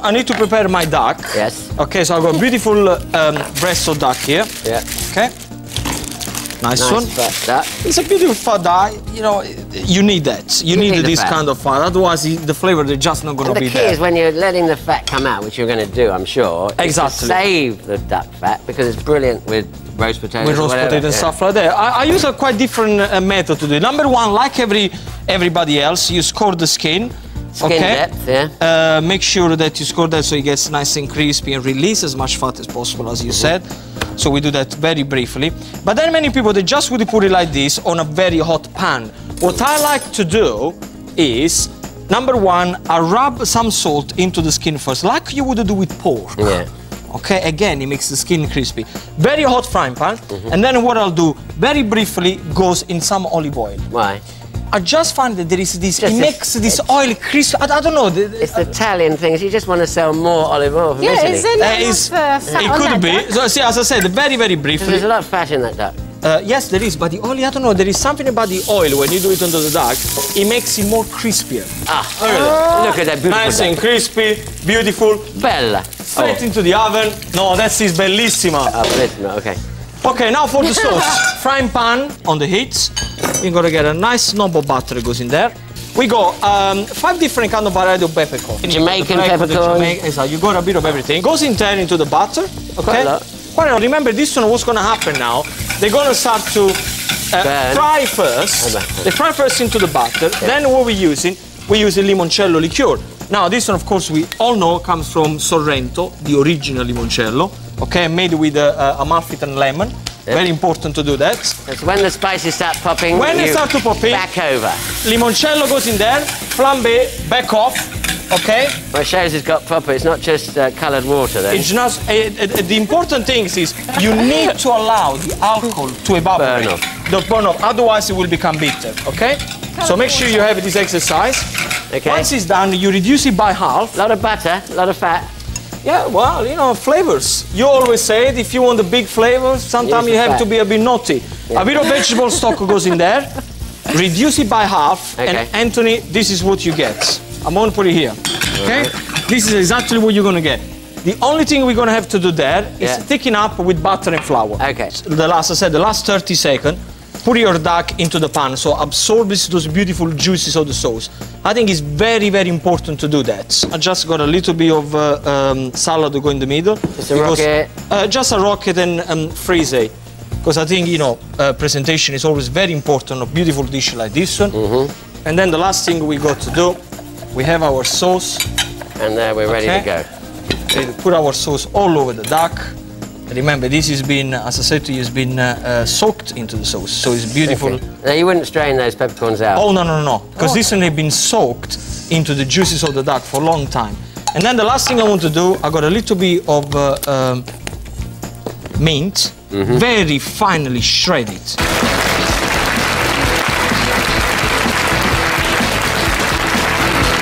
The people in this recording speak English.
I need to prepare my duck. Yes. Okay, so I've got a beautiful breast of duck here. Yeah. Okay. Nice one. Fat duck. It's a beautiful fat duck. You know, you need that. You need this kind of fat. Otherwise, the flavor they're just not going to be there. The key is when you're letting the fat come out, which you're going to do, I'm sure. Exactly. Is to save the duck fat because it's brilliant with roast potatoes. With roast potato and stuff like that. I use a quite different method to do it. Number one, like everybody else, you score the skin. Skin depth, yeah. Make sure that you score that so it gets nice and crispy and release as much fat as possible, as you said. So we do that very briefly. But then many people, they just would put it like this on a very hot pan. What I like to do is, number one, I rub some salt into the skin first, like you would do with pork. Yeah. Okay, again, it makes the skin crispy. Very hot frying pan, and then what I'll do, very briefly, goes in some olive oil. Why? I just find that there is this, it makes this oil crisp. I don't know. It's the Italian thing. You just want to sell more olive oil from Italy. It could be. So, see, as I said, very, very briefly. There's a lot of fat in that duck. Yes, there is, but the oil, I don't know, there is something about the oil when you do it onto the duck, it makes it more crispier. Look at that beautiful nice duck. and crispy, beautiful. Bella. Straight into the oven. No, that is bellissima. Oh, bellissima, okay. Okay, now for the sauce. Frying pan on the heat. We're gonna get a nice knob of butter goes in there. We got 5 different kind of variety of peppercorn. Jamaican peppercorn. Exactly, you got a bit of everything. Goes in there into the butter, okay? Well, now, remember this one, what's gonna happen now? They're gonna start to fry first. They fry first into the butter. Yeah. Then what we're using limoncello liqueur. Now, this one, of course, we all know comes from Sorrento, the original limoncello. Okay, made with Amalfitane lemon. Yep. Very important to do that. That's when the spices start popping. When they start to pop in, back over. Limoncello goes in there, flambe, back off. Okay. Well, it shows it's got proper. It's not just coloured water. Then. It's not. The important thing is you need to allow the alcohol to evaporate. Burn off. Otherwise, it will become bitter. Okay. So make sure you have this exercise. Okay. Once it's done, you reduce it by half. A lot of butter, a lot of fat. Yeah, well, you know, flavors. You always say it, if you want the big flavors, sometimes you have to be a bit naughty. Yeah. A bit of vegetable stock goes in there, reduce it by half, and Anthony, this is what you get. I'm going to put it here, okay? This is exactly what you're going to get. The only thing we're going to have to do there is thicken up with butter and flour. Okay. As I said, the last 30 seconds, put your duck into the pan, so absorb those beautiful juices of the sauce. I think it's very, very important to do that. I just got a little bit of salad to go in the middle. Just a rocket? Just a rocket and frisee. Because I think, you know, presentation is always very important, a beautiful dish like this one. And then the last thing we got to do, we have our sauce. And there we're ready to go. We put our sauce all over the duck. Remember, this has been, as I said to you, has been soaked into the sauce, so it's beautiful. Okay. Now, you wouldn't strain those peppercorns out? Oh, no, no, no, because this one has been soaked into the juices of the duck for a long time. And then the last thing I want to do, I got a little bit of mint, very finely shredded.